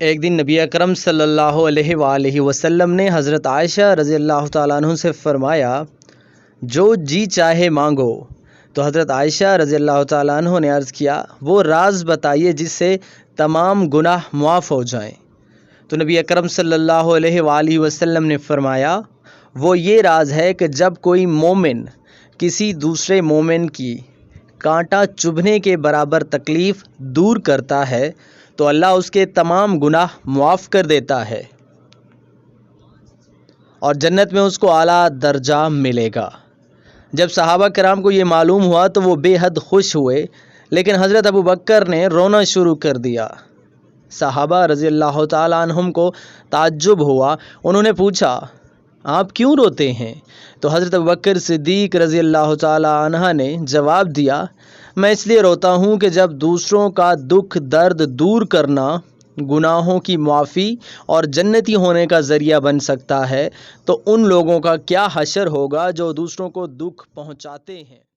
ایک دن نبی اکرم صلی اللہ علیہ وآلہ وسلم نے حضرت عائشہ رضی اللہ تعالیٰ عنہ سے فرمایا، جو جی چاہے مانگو۔ تو حضرت عائشہ رضی اللہ تعالیٰ عنہ نے عرض کیا، وہ راز بتائیے جس سے تمام گناہ معاف ہو جائیں۔ تو نبی اکرم صلی اللہ علیہ وآلہ وسلم نے فرمایا، وہ یہ راز ہے کہ جب کوئی مومن کسی دوسرے مومن کی کانٹا چبھنے کے برابر تکلیف دور کرتا ہے تو اللہ اس کے تمام گناہ معاف کر دیتا ہے اور جنت میں اس کو اعلیٰ درجہ ملے گا۔ جب صحابہ کرام کو یہ معلوم ہوا تو وہ بے حد خوش ہوئے، لیکن حضرت ابو بکر نے رونا شروع کر دیا۔ صحابہ رضی اللہ تعالیٰ عنہم کو تعجب ہوا، انہوں نے پوچھا، آپ کیوں روتے ہیں؟ تو حضرت ابو بکر صدیق رضی اللہ تعالیٰ عنہ نے جواب دیا، میں اس لیے روتا ہوں کہ جب دوسروں کا دکھ درد دور کرنا گناہوں کی معافی اور جنتی ہونے کا ذریعہ بن سکتا ہے تو ان لوگوں کا کیا حشر ہوگا جو دوسروں کو دکھ پہنچاتے ہیں۔